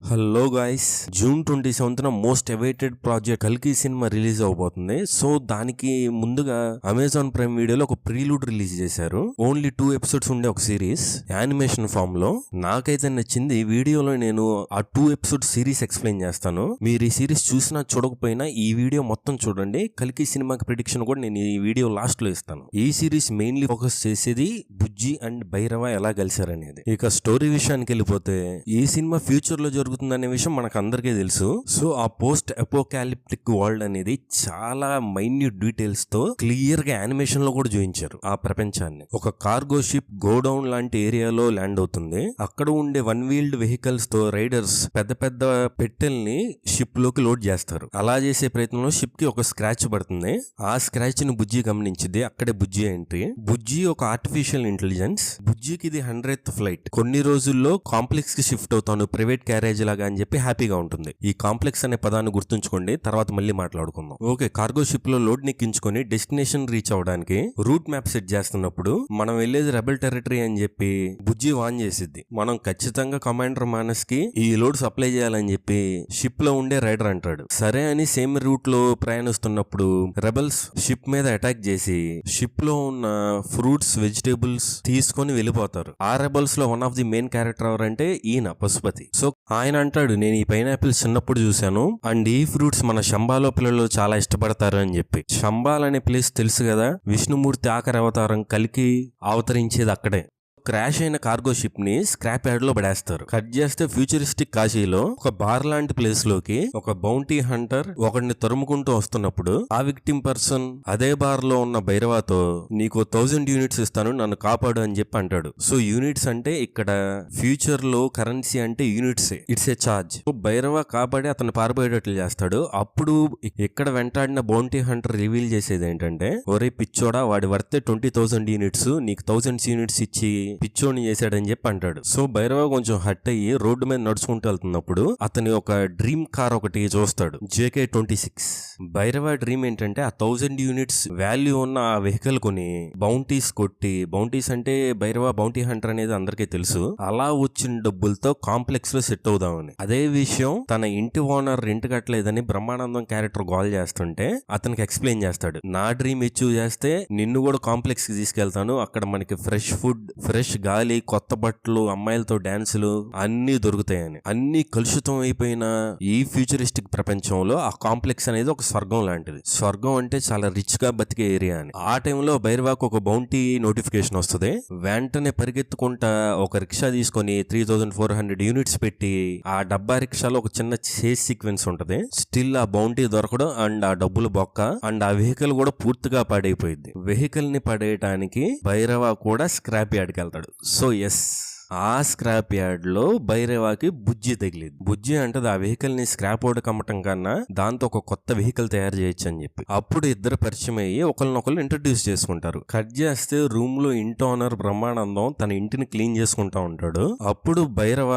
Hello guys, June 27న most awaited project కల్కి cinema release అవబోతుంది. సో దానికి ముందుగా అమెజాన్ ప్రైమ్ వీడియోలో ఒక ప్రీలూడ్ రిలీజ్ చేశారు. ఓన్లీ 2 ఎపిసోడ్స్ ఉండే ఒక సిరీస్ యానిమేషన్ ఫామ్ లో. నాకైతే నచ్చింది. ఈ వీడియోలో నేను ఆ 2 ఎపిసోడ్ సిరీస్ ఎక్స్ప్లెయిన్ చేస్తాను. మీరు ఈ సిరీస్ చూసినా చూడకపోయినా ఈ వీడియో మొత్తం చూడండి. కల్కి సినిమాకి ప్రిడిక్షన్ కూడా నేను ఈ వీడియో లాస్ట్ లో ఇస్తాను. ఈ సిరీస్ మెయిన్లీ ఫోకస్ చేసేది బుజ్జి అండ్ భైరవ ఎలా కలిశారనేది. ఇక స్టోరీ విషయానికి వెళ్ళిపోతే ఈ సినిమా ఫ్యూచర్ లో జరుగుతుందనే విషయం మనకు అందరికీ తెలుసు. సో ఆ పోస్ట్ అపోకాలిప్టిక్ వరల్డ్ అనేది చాలా మైన్యూట్ డీటెయిల్స్ తో క్లియర్ గా యానిమేషన్ లో కూడా చూపించారు. ఆ ప్రపంచాన్ని ఒక కార్గో షిప్ గోడౌన్ లాంటి ఏరియాలో ల్యాండ్ అవుతుంది. అక్కడ ఉండే 1 వీల్డ్ వెహికల్స్ తో రైడర్స్ పెద్ద పెద్ద పెట్టెల్ని షిప్ లోకి లోడ్ చేస్తారు. అలా చేసే ప్రయత్నంలో షిప్ కి ఒక స్క్రాచ్ పడుతుంది. ఆ స్క్రాచ్ ని బుజ్జి గమనించింది. అక్కడే బుజ్జి ఎంట్రీ. బుజ్జి ఒక ఆర్టిఫిషియల్ ఇంటెలిజెన్స్. బుజ్జికి ఇది 100th ఫ్లైట్. కొన్ని రోజుల్లో కాంప్లెక్స్ కి షిఫ్ట్ అవుతాను, ప్రైవేట్ క్యారేజ్ లాగా అని చెప్పి హ్యాపీగా ఉంటుంది. ఈ కాంప్లెక్స్ అనే పదాన్ని గుర్తుంచుకోండి, తర్వాత మళ్ళీ మాట్లాడుకుందాం. ఓకే, కార్గో షిప్ లో లోడ్ నెక్కించుకొని డెస్టినేషన్ రీచ్ అవడానికి రూట్ మ్యాప్ సెట్ చేస్తున్నప్పుడు మనం వెళ్ళేది రెబెల్ టెరిటరీ అని చెప్పి బుజ్జి వాన్ చేసిద్ది. మనం ఖచ్చితంగా కమాండర్ మానస్ కి ఈ లోడ్ సప్లై చేయాలని చెప్పి షిప్ లో ఉండే రైడర్ అంటాడు. సరే అని సేమ్ రూట్ లో ప్రయాణిస్తున్నప్పుడు రెబెల్స్ షిప్ మీద అటాక్ చేసి షిప్ లో ఉన్న ఫ్రూట్స్ వెజిటేబుల్స్ తీసుకొని వెళ్ళిపోతారు. ఆ రెబెల్స్ లో one of the main character ఎవరంటే ఈయన పశుపతి. సో ఆయన అంటాడు, నేను ఈ పైనాపిల్స్ చిన్నప్పుడు చూశాను అండ్ ఈ ఫ్రూట్స్ మన శంబాలో పిల్లలు చాలా ఇష్టపడతారు అని చెప్పి. శంబాల్ అనే ప్లేస్ తెలుసు కదా, విష్ణుమూర్తి ఆఖరి అవతారం కల్కి అవతరించేది అక్కడే. క్రాష్ అయిన కార్గో షిప్ ని స్క్రాప్ యార్డ్ లో పడేస్తారు. కట్ చేస్తే ఫ్యూచరిస్టిక్ కాశీలో ఒక బార్ లాంటి ప్లేస్ లోకి ఒక బౌంటీ హంటర్ ఒకడిని తరుముకుంటూ వస్తున్నప్పుడు ఆ విక్టిమ్ పర్సన్ అదే బార్ లో ఉన్న భైరవతో నీకు 1000 యూనిట్స్ ఇస్తాను, నన్ను కాపాడు అని చెప్పి అంటాడు. సో యూనిట్స్ అంటే ఇక్కడ ఫ్యూచర్ లో కరెన్సీ అంటే units, it's a charge. Bhairava కాపాడి అతను పారిపోయేటట్లు చేస్తాడు. అప్పుడు ఇక్కడ వెంటాడిన బౌంటీ హంటర్ రివీల్ చేసేది ఏంటంటే, ఒరే పిచ్చోడా, వాడి వర్తే 20,000 యూనిట్స్, నీకు 1000 యూనిట్స్ ఇచ్చి పిచ్చోని చేశాడని చెప్పి అంటాడు. సో భైరవ కొంచెం హట్ అయ్యి రోడ్డు మీద నడుచుకుంటూ వెళ్తున్నప్పుడు అతని ఒక డ్రీమ్ కార్ ఒకటి చూస్తాడు, JK26. భైరవ డ్రీమ్ ఏంటంటే ఆ 1000 యూనిట్స్ వాల్యూ ఉన్న ఆ వెహికల్ కొని బౌంటీస్ కొట్టి, బౌంటీస్ అంటే భైరవ బౌంటీ హంటర్ అనేది అందరికీ తెలుసు, అలా వచ్చిన డబ్బులతో కాంప్లెక్స్ లో సెట్ అవుదామని. అదే విషయం తన ఇంటి ఓనర్ రెంట్ కట్టలేదని బ్రహ్మానందం క్యారెక్టర్ గోల్ చేస్తుంటే అతనికి ఎక్స్ప్లెయిన్ చేస్తాడు, నా డ్రీమ్ అచీవ్ చేస్తే నిన్ను కూడా కాంప్లెక్స్ కి తీసుకెళ్తాను, అక్కడ మనకి ఫ్రెష్ ఫుడ్, ఫ్రెష్ గాలి, కొత్త బట్టలు, అమ్మాయిలతో డాన్సులు అన్ని దొరుకుతాయని. అన్ని కలుషితం అయిపోయిన ఈ ఫ్యూచరిస్టిక్ ప్రపంచంలో ఆ కాంప్లెక్స్ అనేది ఒక స్వర్గం లాంటిది. స్వర్గం అంటే చాలా రిచ్ గా బతికే ఏరియా అని. ఆ టైంలో భైరవాకు ఒక బౌంటీ నోటిఫికేషన్ వస్తుంది. వెంటనే పరిగెత్తుకుంటా ఒక రిక్షా తీసుకొని 3400 యూనిట్స్ పెట్టి ఆ డబ్బా రిక్షాలో ఒక చిన్న చేస్ సీక్వెన్స్ ఉంటది. స్టిల్ ఆ బౌంటీ దొరకడం అండ్ ఆ డబ్బులు బొక్క అండ్ ఆ వెహికల్ కూడా పూర్తిగా పాడైపోయింది. వెహికల్ ని పడేయటానికి భైరవ కూడా స్క్రాప్ యార్డ్కి వెళ్తాడు. సో ఎస్, ఆ స్క్రాప్ యార్డ్ లో భైరవాకి బుజ్జి తగిలింది. బుజ్జి అంటది, ఆ వెహికల్ ని స్క్రాప్ ఓడ్ కమ్మటం కన్నా దాంతో ఒక కొత్త వెహికల్ తయారు చేయొచ్చు అని చెప్పి. అప్పుడు ఇద్దరు పరిచయం అయ్యి ఒకరినొకరు ఇంట్రడ్యూస్ చేసుకుంటారు. కట్ చేస్తే రూమ్ లో ఇంటి ఓనర్ బ్రహ్మానందం తన ఇంటిని క్లీన్ చేసుకుంటా ఉంటాడు. అప్పుడు భైరవ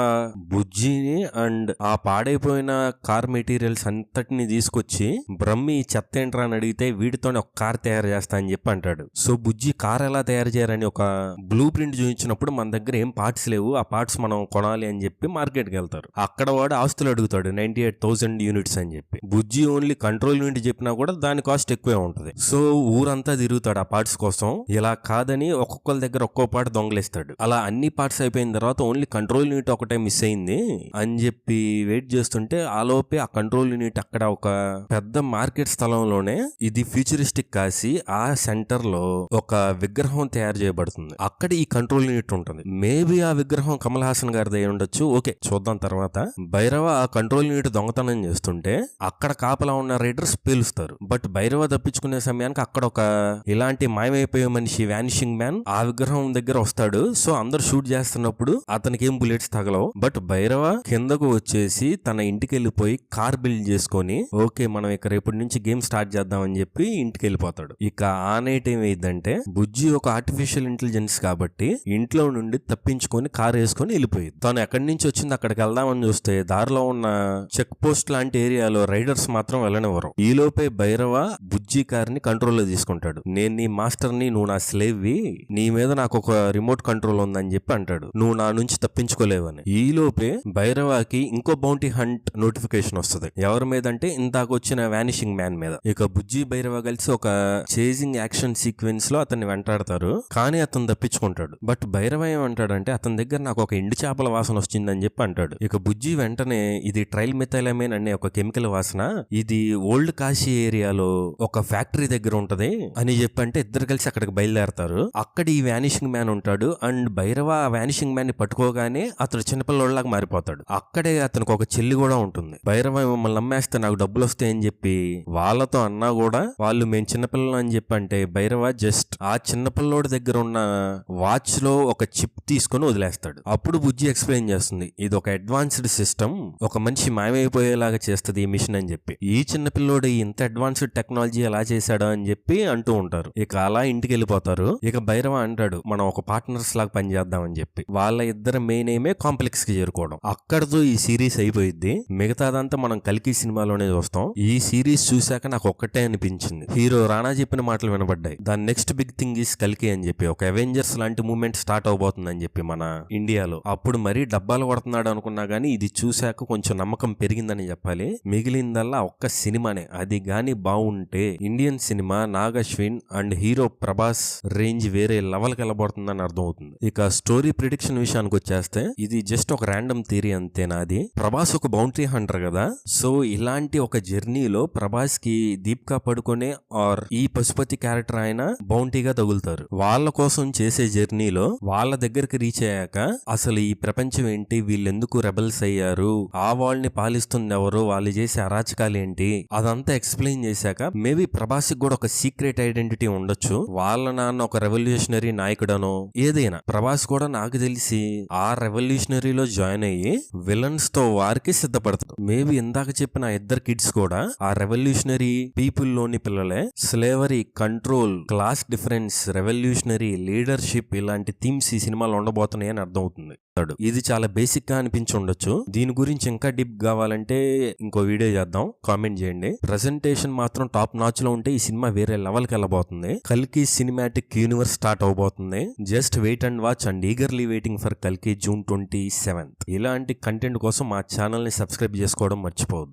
బుజ్జిని అండ్ ఆ పాడైపోయిన కార్ మెటీరియల్స్ అంతటిని తీసుకొచ్చి బ్రహ్మి చెత్త ఏంట్రా అని అడిగితే వీటితోనే ఒక కార్ తయారు చేస్తా అని చెప్పి అంటాడు. సో బుజ్జి కార్ ఎలా తయారు చేయాలని ఒక బ్లూ ప్రింట్ చూపించినప్పుడు మన దగ్గర ఏం పార్ట్స్ లేవు, ఆ పార్ట్స్ మనం కొనాలి అని చెప్పి మార్కెట్ కి వెళ్తారు. అక్కడ వాడు ఆస్తులు అడుగుతాడు 98,000 యూనిట్స్ అని చెప్పి. బుజ్జి ఓన్లీ కంట్రోల్ యూనిట్ చెప్పినా కూడా దాని కాస్ట్ ఎక్కువే ఉంటది. సో ఊరంతా తిరుగుతాడు ఆ పార్ట్స్ కోసం. ఇలా కాదని ఒక్కొక్కరి దగ్గర ఒక్కో పార్ట్ దొంగలిస్తాడు. అలా అన్ని పార్ట్స్ అయిపోయిన తర్వాత ఓన్లీ కంట్రోల్ యూనిట్ ఒకటే మిస్ అయింది అని చెప్పి వెయిట్ చేస్తుంటే ఆ లోపే ఆ కంట్రోల్ యూనిట్ అక్కడ ఒక పెద్ద మార్కెట్ స్థలంలోనే, ఇది ఫ్యూచరిస్టిక్ కాసి ఆ సెంటర్ లో ఒక విగ్రహం తయారు చేయబడుతుంది. అక్కడ ఈ కంట్రోల్ యూనిట్ ఉంటుంది. మేబీ ఆ విగ్రహం కమల్ హాసన్ గారిది అయి ఉండొచ్చు. ఓకే, చూద్దాం తర్వాత. భైరవ ఆ కంట్రోల్ యూనిట్ దొంగతనం చేస్తుంటే అక్కడ కాపలా ఉన్న రైడర్స్ పేలుస్తారు. బట్ భైరవ తప్పించుకునే సమయానికి అక్కడ ఒక ఇలాంటి మాయమైపోయే మనిషి, వానిషింగ్ మ్యాన్, ఆ విగ్రహం దగ్గర వస్తాడు. సో అందరు షూట్ చేస్తున్నప్పుడు అతనికి ఏం బుల్లెట్స్ తగలవు. బట్ భైరవ కిందకు వచ్చేసి తన ఇంటికి వెళ్ళిపోయి కార్ బిల్డ్ చేసుకొని, ఓకే మనం ఇక రేపటి నుంచి గేమ్ స్టార్ట్ చేద్దాం అని చెప్పి ఇంటికి వెళ్ళిపోతాడు. ఇక ఆ నైట్ ఏమైందంటే బుజ్జి ఒక ఆర్టిఫిషియల్ ఇంటెలిజెన్స్ కాబట్టి ఇంట్లో నుండి తప్పించుకొని తీసుకొని కార్ వేసుకొని వెళ్ళిపోయింది. తను ఎక్కడి నుంచి వచ్చింది అక్కడికి వెళ్దామని చూస్తే దారిలో ఉన్న చెక్ పోస్ట్ లాంటి ఏరియాలో రైడర్స్ మాత్రం వెళ్ళనివ్వరు. ఈ లోపే భైరవ బుజ్జి కార్ని కంట్రోల్లో తీసుకుంటాడు. నేను నీ మాస్టర్ని, నువ్వు నా స్లేవ్వి, నీ మీద నాకు ఒక రిమోట్ కంట్రోల్ ఉందని చెప్పి అంటాడు. నువ్వు నా నుంచి తప్పించుకోలేవని. ఈ లోపే భైరవకి ఇంకో బౌంటీ హంట్ నోటిఫికేషన్ వస్తుంది. ఎవరి మీద అంటే ఇందాక వచ్చిన వానిషింగ్ మ్యాన్ మీద. ఇక బుజ్జి భైరవ కలిసి ఒక చేజింగ్ యాక్షన్ సీక్వెన్స్ లో అతన్ని వెంటాడతారు. కానీ అతను తప్పించుకుంటాడు. బట్ భైరవ ఏమంటాడంటే అతని దగ్గర నాకు ఒక ఎండు చేపల వాసన వచ్చిందని చెప్పి అంటాడు. ఇక బుజ్జి వెంటనే ఇది ట్రైల్ మెథైలమైన్ అనే ఒక కెమికల్ వాసన, ఇది ఓల్డ్ కాశీ ఏరియాలో ఒక ఫ్యాక్టరీ దగ్గర ఉంటది అని చెప్పంటే ఇద్దరు కలిసి అక్కడికి బయలుదేరతారు. అక్కడ ఈ వానిషింగ్ మ్యాన్ ఉంటాడు. అండ్ భైరవ ఆ వానిషింగ్ మ్యాన్ ని పట్టుకోగానే అతడు చిన్నపిల్లలాగా మారిపోతాడు. అక్కడే అతనికి ఒక చెల్లి కూడా ఉంటుంది. భైరవ మమ్మల్ని నమ్మేస్తే నాకు డబ్బులు వస్తాయని చెప్పి వాళ్ళతో అన్నా కూడా వాళ్ళు మేము చిన్నపిల్లలు అని చెప్పి అంటే భైరవ జస్ట్ ఆ చిన్నపిల్లోడి దగ్గర ఉన్న వాచ్ లో ఒక చిప్ తీసుకొని వదిలేస్తాడు. అప్పుడు బుజ్జి ఎక్స్ప్లెయిన్ చేస్తుంది, ఇది ఒక అడ్వాన్స్డ్ సిస్టమ్, ఒక మనిషి మాయమైపోయేలాగా చేస్తుంది ఈ మిషన్ అని చెప్పి. ఈ చిన్నపిల్లోడు ఇంత అడ్వాన్స్డ్ టెక్నాలజీ ఎలా చేశాడో అని చెప్పి అంటూ ఉంటారు. ఇక అలా ఇంటికి వెళ్ళిపోతారు. ఇక భైరవ అంటాడు మనం ఒక పార్ట్నర్స్ లాగా పనిచేద్దాం అని చెప్పి. వాళ్ళ ఇద్దరు మెయిన్ ఏమే కాంప్లెక్స్ కి చేరుకోవడం. అక్కడతో ఈ సిరీస్ అయిపోయింది. మిగతాదంతా మనం కల్కి సినిమాలోనే చూస్తాం. ఈ సిరీస్ చూశాక నాకు ఒక్కటే అనిపించింది, హీరో రానా చెప్పిన మాటలు వినబడ్డాయి. దాని నెక్స్ట్ బిగ్ థింగ్ ఈస్ కల్కి అని చెప్పి, ఒక అవెంజర్స్ లాంటి మూవ్మెంట్ స్టార్ట్ అవబోతుంది అని చెప్పి మన ఇండియాలో. అప్పుడు మరీ డబ్బాలు కొడుతున్నాడు అనుకున్నా గానీ ఇది చూశాక కొంచెం నమ్మకం పెరిగిందని చెప్పాలి. మిగిలిందల్లా ఒక్క సినిమానే. అది గాని బాగుంటే Indian cinema Nag Ashwin and hero Prabhas range వేరే లెవెల్ కి వెళ్ళబోతుందని అర్థం అవుతుంది. ఇక స్టోరీ ప్రిడిక్షన్ విషయానికి వచ్చేస్తే ఇది జస్ట్ ఒక ర్యాండమ్ థియరీ అంతేనా. అది ప్రభాస్ ఒక బౌండరీ హంటర్ కదా, సో ఇలాంటి ఒక జర్నీలో ప్రభాస్ కి దీపికా పడుకునే ఆర్ ఈ పశుపతి క్యారెక్టర్ ఆయన బౌంటీగా తగులుతారు. వాళ్ళ కోసం చేసే జర్నీలో వాళ్ళ దగ్గరికి రీచ్ అయ్యాక అసలు ఈ ప్రపంచం ఏంటి, వీళ్ళెందుకు రెబల్స్ అయ్యారు, ఆ వాళ్ళని పాలిస్తుంది ఎవరు, వాళ్ళు చేసే అరాచకాలు ఏంటి, అదంతా ఎక్స్ప్లెయిన్ చేశాక మేబీ ప్రభాస్ కూడా ఒక సీక్రెట్ ఐడెంటిటీ ఉండొచ్చు. వాళ్ళ నాన్న ఒక రెవల్యూషనరీ నాయకుడనో ఏదైనా. ప్రభాస్ కూడా నాకు తెలిసి ఆ రెవల్యూషనరీలో జాయిన్ అయ్యి విలన్స్ తో వారికి సిద్ధపడతాడు. మేబీ ఇందాక చెప్పిన ఇద్దరు కిడ్స్ కూడా ఆ రెవల్యూషనరీ పీపుల్ లోని పిల్లలే. Slavery, control, class difference, revolutionary, leadership ఇలాంటి థీమ్స్ ఈ సినిమాలో ఉండబోతున్నాయి అని అర్థం అవుతుంది. ఇది చాలా బేసిక్ గా అనిపించి ఉండొచ్చు. దీని గురించి ఇంకా డీప్ కావాలంటే ఇంకో వీడియో చేద్దాం, కామెంట్ చేయండి. ప్రెజెంటేషన్ మాత్రం టాప్ నాచ్ లో ఉంటే ఈ సినిమా వేరే లెవెల్ కి వెళ్ళబోతుంది. కల్కి సినిమాటిక్ యూనివర్స్ స్టార్ట్ అవబోతుంది. Just wait and watch and eagerly waiting for కల్కి June 27th. ఇలాంటి కంటెంట్ కోసం మా ఛానల్ ని సబ్స్క్రైబ్ చేసుకోవడం మర్చిపోవద్దు.